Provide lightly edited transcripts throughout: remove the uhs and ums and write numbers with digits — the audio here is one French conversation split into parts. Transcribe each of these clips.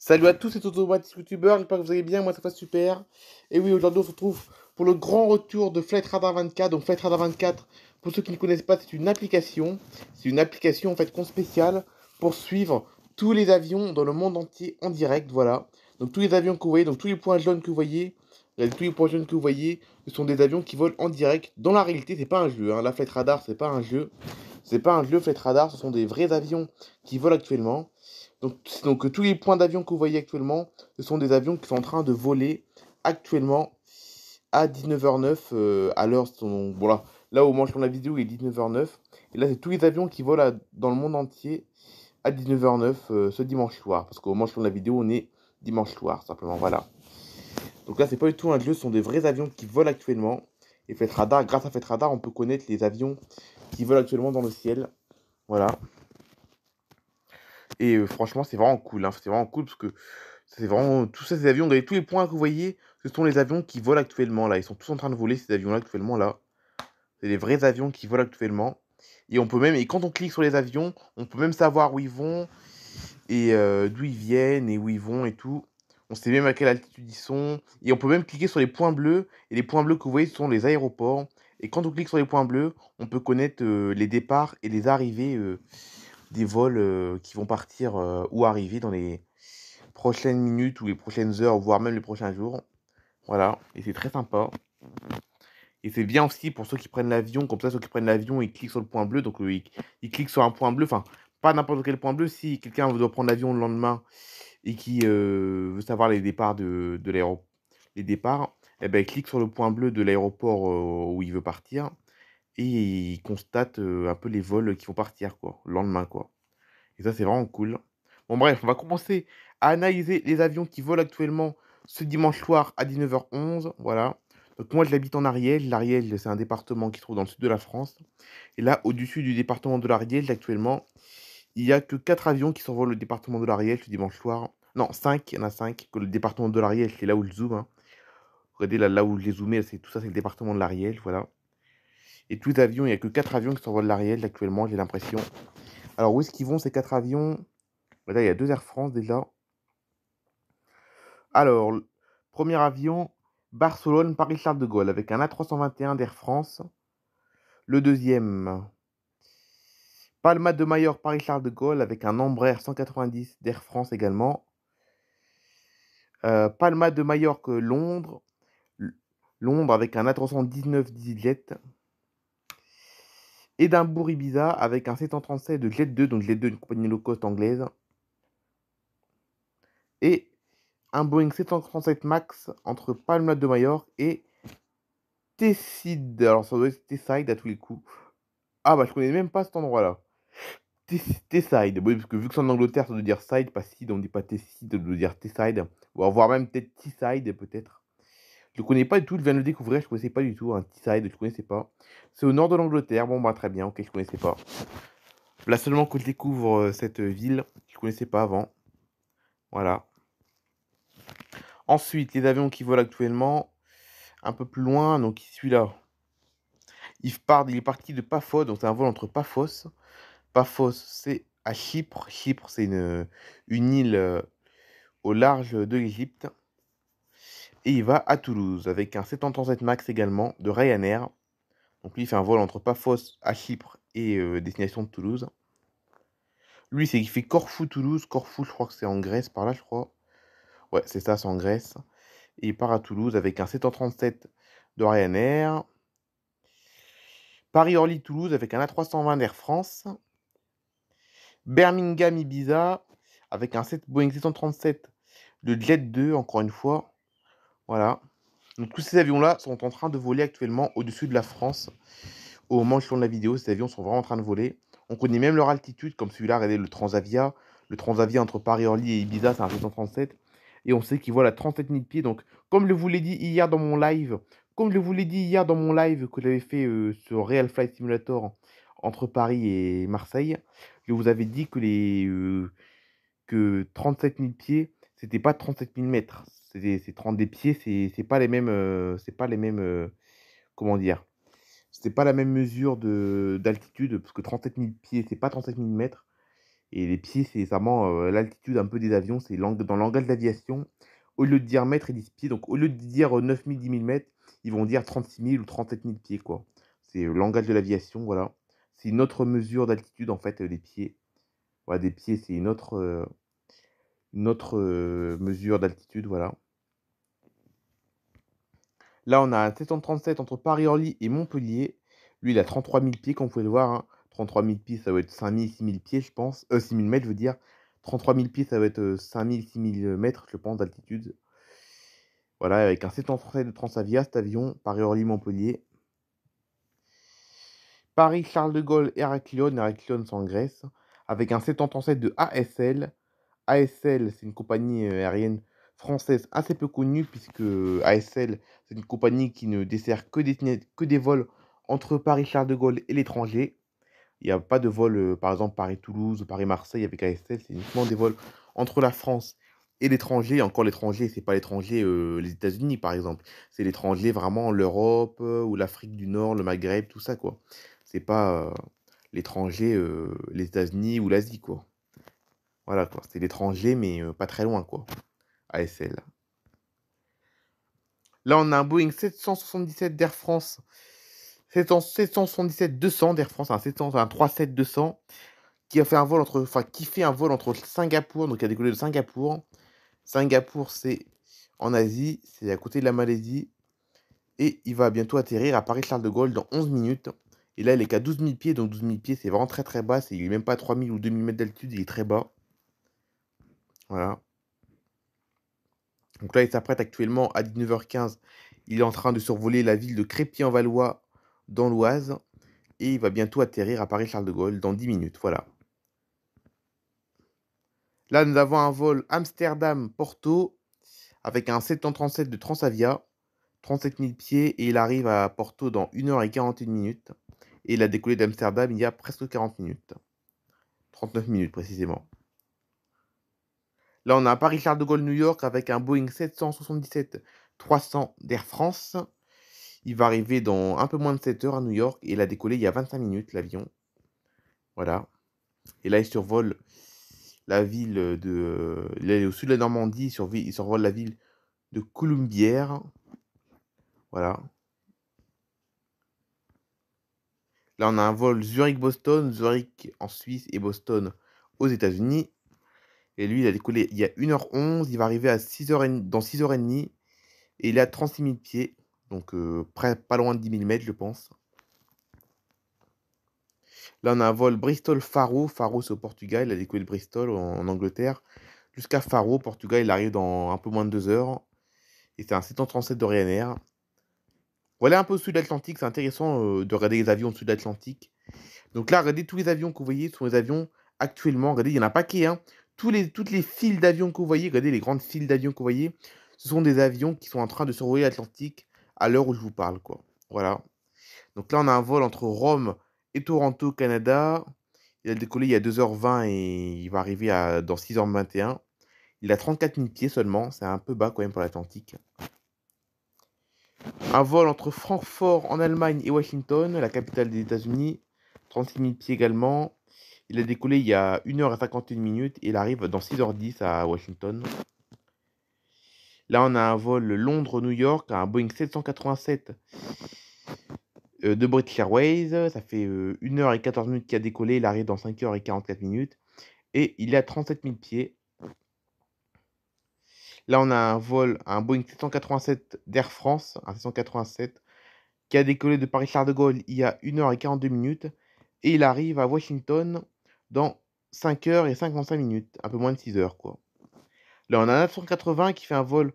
Salut à tous, c'est Automatic YouTuber, j'espère que vous allez bien, moi ça va super. Et oui, aujourd'hui on se retrouve pour le grand retour de Flight Radar 24. Donc Flight Radar 24, pour ceux qui ne connaissent pas, c'est une application. C'est une application en fait spéciale pour suivre tous les avions dans le monde entier en direct, voilà. Donc tous les avions que vous voyez, donc tous les points jaunes que vous voyez, regardez, tous les points jaunes que vous voyez, ce sont des avions qui volent en direct. Dans la réalité, c'est pas un jeu, hein. La Flight Radar, c'est pas un jeu. C'est pas un jeu Flight Radar, ce sont des vrais avions qui volent actuellement. Donc tous les points d'avion que vous voyez actuellement, ce sont des avions qui sont en train de voler actuellement à 19h09 à l'heure. Bon là où moi je tourne la vidéo, il est 19h09. Et là, c'est tous les avions qui volent dans le monde entier à 19h09 ce dimanche soir. Parce qu'au moment où je tourne la vidéo, on est dimanche soir, simplement. Voilà. Donc là, c'est pas du tout un jeu, ce sont des vrais avions qui volent actuellement. Et Flight Radar, grâce à Flight Radar, on peut connaître les avions qui volent actuellement dans le ciel. Voilà. Et franchement, c'est vraiment cool, hein. C'est vraiment cool parce que c'est vraiment tous ces avions, regardez tous les points que vous voyez, ce sont les avions qui volent actuellement là. Ils sont tous en train de voler ces avions-là actuellement là. C'est des vrais avions qui volent actuellement. Et on peut même, et quand on clique sur les avions, on peut même savoir où ils vont et d'où ils viennent et où ils vont et tout. On sait même à quelle altitude ils sont. Et on peut même cliquer sur les points bleus. Et les points bleus que vous voyez, ce sont les aéroports. Et quand on clique sur les points bleus, on peut connaître les départs et les arrivées des vols qui vont partir ou arriver dans les prochaines minutes ou les prochaines heures, voire même les prochains jours. Voilà, et c'est très sympa. Et c'est bien aussi pour ceux qui prennent l'avion, comme ça, ceux qui prennent l'avion, ils cliquent sur le point bleu, donc ils cliquent sur un point bleu, enfin, pas n'importe quel point bleu, si quelqu'un doit prendre l'avion le lendemain et qui veut savoir les départs de l'aéroport, les départs, eh ben, il clique sur le point bleu de l'aéroport où il veut partir et il constate un peu les vols qui vont partir, quoi, le lendemain, quoi. Et ça, c'est vraiment cool. Bon, bref, on va commencer à analyser les avions qui volent actuellement ce dimanche soir à 19h11. Voilà. Donc, moi, j'habite en Ariège. L'Ariège, c'est un département qui se trouve dans le sud de la France. Et là, au-dessus du département de l'Ariège, actuellement, il n'y a que 4 avions qui survolent le département de l'Ariège ce dimanche soir. Non, 5, il y en a 5. Que le département de l'Ariège, c'est là où je zoome, hein. Regardez là où je l'ai zoomé, tout ça, c'est le département de l'Ariège. Voilà. Et tous les avions, il n'y a que 4 avions qui survolent l'Ariège actuellement, j'ai l'impression. Alors, où est-ce qu'ils vont ces 4 avions? Là, il y a 2 Air France déjà. Alors, premier avion, Barcelone-Paris-Charles de Gaulle avec un A321 d'Air France. Le deuxième, Palma de Majorque, Paris-Charles de Gaulle avec un Embraer 190 d'Air France également. Palma de Majorque, Londres. Londres avec un A319 d'EasyJet. Édimbourg-Ibiza avec un 737 de Jet2, donc Jet2, une compagnie low cost anglaise. Et un Boeing 737 MAX entre Palma de Majorque et Teesside. Alors ça doit être Teesside à tous les coups. Ah bah je connais même pas cet endroit-là. Teesside. Oui, parce que vu que c'est en Angleterre, ça doit dire side, pas side, on dit pas Teesside, ça doit dire Teesside. Ou voire même peut-être Teesside, peut-être. Je le connais pas du tout, je viens de le découvrir, je connaissais pas du tout, un Teesside, je connaissais pas. C'est au nord de l'Angleterre, bon bah très bien, ok, je connaissais pas. Là seulement que je découvre cette ville, je connaissais pas avant. Voilà. Ensuite, les avions qui volent actuellement, un peu plus loin, donc celui-là. Il est parti de Paphos, donc c'est un vol entre Paphos. Paphos, c'est à Chypre. Chypre, c'est une île au large de l'Égypte. Et il va à Toulouse avec un 737 MAX également de Ryanair. Donc lui, il fait un vol entre Paphos à Chypre et destination de Toulouse. Lui, il fait Corfou-Toulouse. Corfou, je crois que c'est en Grèce par là, je crois. Ouais, c'est ça, c'est en Grèce. Et il part à Toulouse avec un 737 de Ryanair. Paris-Orly-Toulouse avec un A320 d'Air France. Birmingham-Ibiza avec un Boeing 737 de Jet2, encore une fois. Voilà. Donc tous ces avions-là sont en train de voler actuellement au-dessus de la France. Au moment où je tourne la vidéo, ces avions sont vraiment en train de voler. On connaît même leur altitude, comme celui-là, regardez le Transavia. Le Transavia entre Paris-Orly et Ibiza, c'est un 737. Et on sait qu'il vole à 37 000 pieds. Donc, comme je vous l'ai dit hier dans mon live, que j'avais fait sur Real Flight Simulator entre Paris et Marseille, je vous avais dit que 37 000 pieds, c'était pas 37 000 mètres. C'est 30 des pieds, c'est pas les mêmes, comment dire, c'était pas la même mesure d'altitude, parce que 37 000 pieds, c'est pas 37 000 mètres. Et les pieds, c'est vraiment, l'altitude un peu des avions, c'est dans le langage d'aviation, au lieu de dire mètres, ils disent pieds. Donc au lieu de dire, 9 000, 10 000 mètres, ils vont dire 36 000 ou 37 000 pieds, quoi. C'est le langage de l'aviation, voilà. C'est une autre mesure d'altitude, en fait, des pieds. Voilà, des pieds, c'est une autre mesure d'altitude, voilà. Là, on a un 737 entre Paris-Orly et Montpellier. Lui, il a 33 000 pieds, comme vous pouvez le voir, hein. 33 000 pieds, ça va être 5 000, 6 000 pieds, je pense. 6 000 mètres, je veux dire. 33 000 pieds, ça va être 5 000, 6 000 mètres, je pense, d'altitude. Voilà, avec un 737 de Transavia, cet avion, Paris-Orly-Montpellier. Paris-Charles de Gaulle, Héraclione, Héraclione, c'est en Grèce. Avec un 737 de ASL. ASL, c'est une compagnie aérienne française assez peu connue, puisque ASL, c'est une compagnie qui ne dessert que des vols entre Paris-Charles de Gaulle et l'étranger. Il n'y a pas de vol, par exemple, Paris-Toulouse ou Paris-Marseille avec ASL, c'est uniquement des vols entre la France et l'étranger. Encore l'étranger, c'est pas l'étranger, les États-Unis, par exemple. C'est l'étranger vraiment l'Europe ou l'Afrique du Nord, le Maghreb, tout ça, quoi. C'est pas l'étranger, les États-Unis ou l'Asie, quoi. Voilà, quoi. C'est l'étranger, mais pas très loin, quoi. ASL. Là, on a un Boeing 777 d'Air France. 777-200 d'Air France, un 37-200 qui a fait un vol qui fait un vol entre Singapour, donc il a décollé de Singapour. Singapour, c'est en Asie, c'est à côté de la Malaisie. Et il va bientôt atterrir à Paris-Charles de Gaulle dans 11 minutes. Et là, il est qu'à 12 000 pieds, donc 12 000 pieds, c'est vraiment très très bas. Il est même pas à 3 000 ou 2 000 mètres d'altitude, il est très bas. Voilà. Donc là, il s'apprête actuellement à 19h15. Il est en train de survoler la ville de Crépy-en-Valois dans l'Oise. Et il va bientôt atterrir à Paris-Charles de Gaulle dans 10 minutes. Voilà. Là, nous avons un vol Amsterdam-Porto avec un 737 de Transavia, 37 000 pieds, et il arrive à Porto dans 1h41 minutes. Et il a décollé d'Amsterdam il y a presque 40 minutes. 39 minutes précisément. Là, on a un Paris-Charles de Gaulle-New York avec un Boeing 777-300 d'Air France. Il va arriver dans un peu moins de 7 heures à New York et il a décollé il y a 25 minutes, l'avion. Voilà. Et là, il survole la ville de... Il est au sud de la Normandie, il survole la ville de Coulombières. Voilà. Là, on a un vol Zurich-Boston, Zurich en Suisse et Boston aux États-Unis. Et lui, il a décollé il y a 1h11. Il va arriver à 6h30, dans 6h30. Et il est à 36 000 pieds. Donc, pas loin de 10 000 mètres, je pense. Là, on a un vol Bristol-Faro. Faro, c'est au Portugal. Il a décollé de Bristol en Angleterre. Jusqu'à Faro, Portugal. Il arrive dans un peu moins de 2 heures. Et c'est un 737 de Ryanair. Voilà un peu au sud de l'Atlantique. C'est intéressant de regarder les avions au sud de l'Atlantique. Donc là, regardez tous les avions que vous voyez. Ce sont les avions actuellement. Regardez, il y en a un paquet. Hein. Toutes les files d'avions que vous voyez. Regardez les grandes files d'avions que vous voyez. Ce sont des avions qui sont en train de survoler l'Atlantique à l'heure où je vous parle, quoi. Voilà. Donc là, on a un vol entre Rome et Toronto, Canada. Il a décollé il y a 2h20 et il va arriver dans 6h21. Il a 34 000 pieds seulement. C'est un peu bas quand même pour l'Atlantique. Un vol entre Francfort en Allemagne et Washington, la capitale des États-Unis. 36 000 pieds également. Il a décollé il y a 1h51 minutes et il arrive dans 6h10 à Washington. Là, on a un vol Londres-New York, un Boeing 787 de British Airways. Ça fait 1h14 minutes qu'il a décollé. Il arrive dans 5h44 minutes. Et il est à 37 000 pieds. Là, on a un Boeing 787 d'Air France, un 787, qui a décollé de Paris-Charles de Gaulle il y a 1h42 minutes. Et il arrive à Washington dans 5h55 minutes. Un peu moins de 6 heures, quoi. Là, on a un 980 qui fait un vol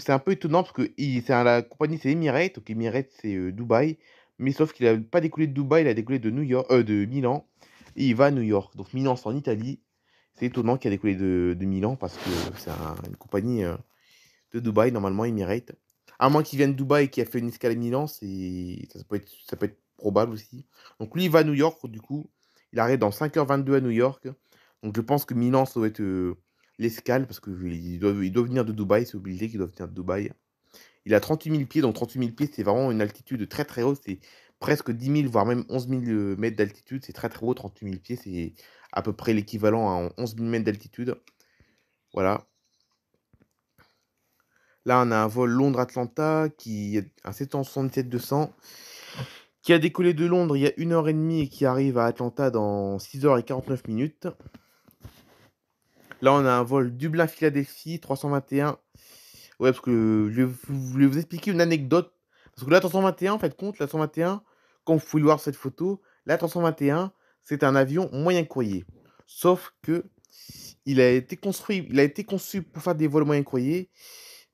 c'est un peu étonnant parce que la compagnie, c'est Emirates. Donc, Emirates, c'est Dubaï. Mais sauf qu'il n'a pas décollé de Dubaï, il a décollé de de Milan. Et il va à New York. Donc, Milan, c'est en Italie. C'est étonnant qu'il a décollé de Milan parce que c'est une compagnie de Dubaï, normalement, Emirates. À moins qu'il vienne de Dubaï et qu'il a fait une escale à Milan, ça peut être probable aussi. Donc, lui, il va à New York, du coup. Il arrive dans 5h22 à New York. Donc, je pense que Milan, ça doit être l'escale parce qu'il doit venir de Dubaï, c'est obligé qu'il doit venir de Dubaï. Il a 38 000 pieds, donc 38 000 pieds, c'est vraiment une altitude très très haute. C'est presque 10 000, voire même 11 000 mètres d'altitude. C'est très très haut, 38 000 pieds. C'est à peu près l'équivalent à 11 000 mètres d'altitude. Voilà. Là, on a un vol Londres-Atlanta qui est un 777-200 qui a décollé de Londres il y a 1h30 et qui arrive à Atlanta dans 6h49 minutes. Là, on a un vol Dublin-Philadelphie 321. Ouais, parce que je voulais vous expliquer une anecdote. Parce que la 321, en fait, compte, la 121, comme vous pouvez le voir sur cette photo, la 321, c'est un avion moyen courrier. Sauf que il a été conçu pour faire des vols moyen courrier.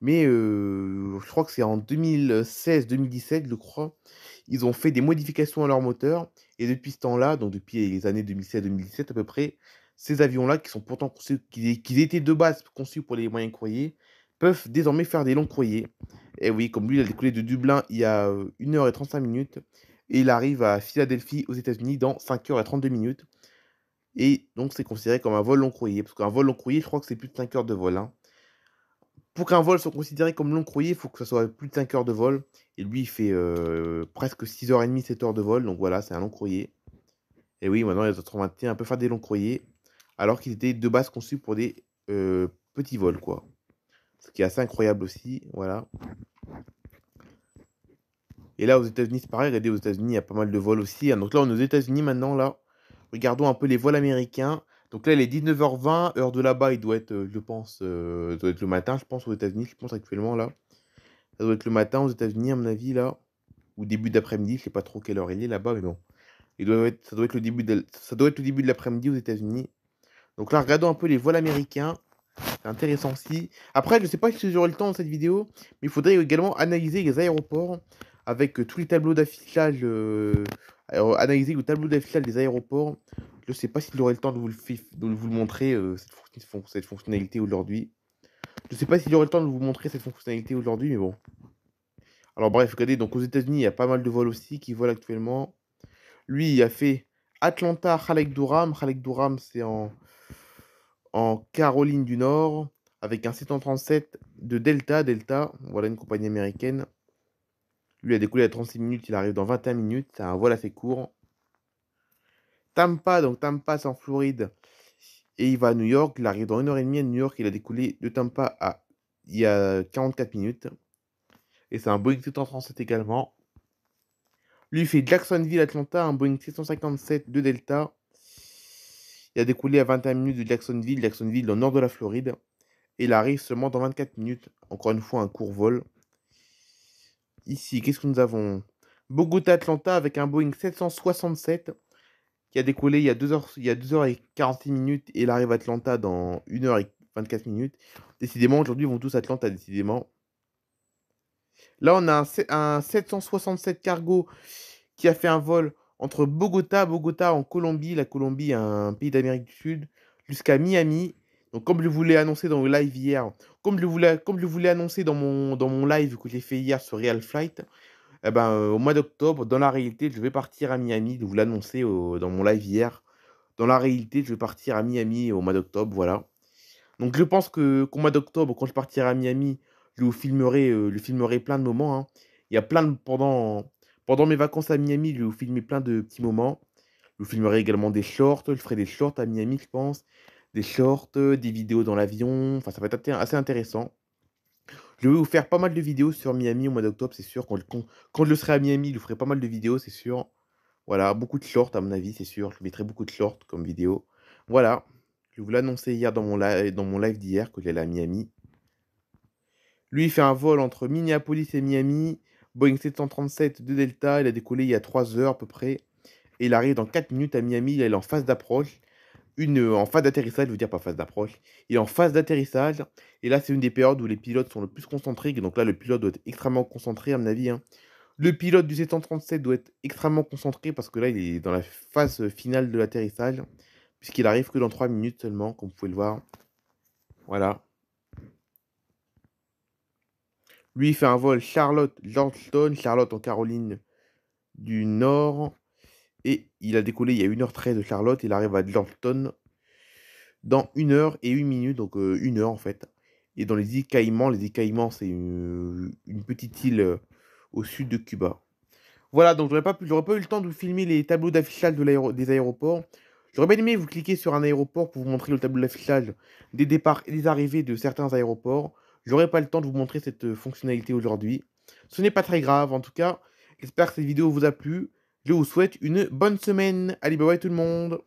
Mais je crois que c'est en 2016-2017, je crois, ils ont fait des modifications à leur moteur. Et depuis ce temps-là, donc depuis les années 2016-2017 à peu près, ces avions-là, qui sont pourtant conçus, qui étaient de base conçus pour les moyens courriers, peuvent désormais faire des longs courriers. Et oui, comme lui, il a décollé de Dublin il y a 1h35 minutes. Et il arrive à Philadelphie aux États-Unis dans 5h32 minutes. Et donc, c'est considéré comme un vol long courrier. Parce qu'un vol long courrier, je crois que c'est plus de 5 heures de vol, hein. Pour qu'un vol soit considéré comme long courrier, il faut que ça soit plus de 5 heures de vol. Et lui, il fait presque 6h30, 7 heures de vol. Donc voilà, c'est un long courrier. Et oui, maintenant, les autres 21 peuvent faire des longs courriers. Alors qu'ils étaient de base conçus pour des petits vols, quoi. Ce qui est assez incroyable aussi. Voilà. Et là, aux États-Unis, c'est pareil. Regardez, aux États-Unis, il y a pas mal de vols aussi, hein. Donc là, on est aux États-Unis maintenant, là. Regardons un peu les vols américains. Donc là, il est 19h20. Heure de là-bas, il doit être, je pense, doit être le matin, je pense, aux États-Unis. Je pense actuellement, là. Ça doit être le matin aux États-Unis, à mon avis, là. Ou début d'après-midi. Je sais pas trop quelle heure il est là-bas, mais bon. Ça doit être le début de l'après-midi aux États-Unis. Donc là, regardons un peu les vols américains. C'est intéressant aussi. Après, je ne sais pas si j'aurai le temps dans cette vidéo, mais il faudrait également analyser les aéroports avec tous les tableaux d'affichage. Analyser le tableau d'affichage des aéroports. Je ne sais pas si j'aurai le temps de vous le montrer, cette fonctionnalité aujourd'hui. Je ne sais pas si j'aurai le temps de vous montrer cette fonctionnalité aujourd'hui, mais bon. Alors bref, regardez, donc aux États-Unis, il y a pas mal de vols aussi qui volent actuellement. Lui, il a fait Atlanta, Khalek Durham. Khalek Durham, c'est en Caroline du Nord, avec un 737 de Delta. Delta, voilà une compagnie américaine. Lui a décollé à 36 minutes, il arrive dans 21 minutes. C'est un vol assez court. Tampa, donc Tampa, c'est en Floride. Et il va à New York. Il arrive dans 1h30 à New York. Il a décollé de Tampa il y a 44 minutes. Et c'est un Boeing 737 également. Lui, il fait Jacksonville, Atlanta, un Boeing 757 de Delta. Il a décollé à 21 minutes de Jacksonville, Jacksonville dans le nord de la Floride. Et il arrive seulement dans 24 minutes. Encore une fois, un court vol. Ici, qu'est-ce que nous avons? Bogota, Atlanta avec un Boeing 767 qui a décollé il y a 2h46 minutes et il arrive à Atlanta dans 1h24 minutes. Décidément, aujourd'hui, ils vont tous à Atlanta, décidément. Là, on a un 767 cargo qui a fait un vol entre Bogota en Colombie, la Colombie, un pays d'Amérique du Sud, jusqu'à Miami. Donc, comme je vous l'ai annoncé dans le live hier, comme je voulais annoncer dans mon live que j'ai fait hier sur Real Flight, eh ben, au mois d'octobre, dans la réalité, je vais partir à Miami. Je vous l'annoncer dans mon live hier. Dans la réalité, je vais partir à Miami au mois d'octobre, voilà. Donc, je pense qu'au mois d'octobre, quand je partirai à Miami, je filmerai plein de moments, hein. Il y a pendant mes vacances à Miami, je vais vous filmer plein de petits moments. Je vous filmerai également des shorts. Je ferai des shorts à Miami, je pense. Des shorts, des vidéos dans l'avion. Enfin, ça va être assez intéressant. Je vais vous faire pas mal de vidéos sur Miami au mois d'octobre, c'est sûr. Quand je serai à Miami, je vous ferai pas mal de vidéos, c'est sûr. Voilà, beaucoup de shorts à mon avis, c'est sûr. Je mettrai beaucoup de shorts comme vidéo. Voilà. Je vous l'annonçais hier dans mon live d'hier que j'allais à Miami. Lui, il fait un vol entre Minneapolis et Miami. Boeing 737 de Delta. Il a décollé il y a 3 heures à peu près. Et il arrive dans 4 minutes à Miami. Il est en phase d'approche. En phase d'atterrissage, je veux dire pas phase d'approche. Il est en phase d'atterrissage. Et là, c'est une des périodes où les pilotes sont le plus concentrés. Donc là, le pilote doit être extrêmement concentré, à mon avis, hein. Le pilote du 737 doit être extrêmement concentré parce que là, il est dans la phase finale de l'atterrissage. Puisqu'il arrive que dans 3 minutes seulement, comme vous pouvez le voir. Voilà. Lui, il fait un vol Charlotte-Georgetown, Charlotte en Caroline du Nord. Et il a décollé il y a 1h13 de Charlotte. Il arrive à Georgetown dans 1h01 minutes, donc 1 heure en fait. Et dans les îles Caïmans, c'est une petite île au sud de Cuba. Voilà, donc j'aurais pas eu le temps de vous filmer les tableaux d'affichage des aéroports. J'aurais bien aimé vous cliquer sur un aéroport pour vous montrer le tableau d'affichage des départs et des arrivées de certains aéroports. J'aurais pas le temps de vous montrer cette fonctionnalité aujourd'hui. Ce n'est pas très grave, en tout cas. J'espère que cette vidéo vous a plu. Je vous souhaite une bonne semaine. Allez, bye bye tout le monde.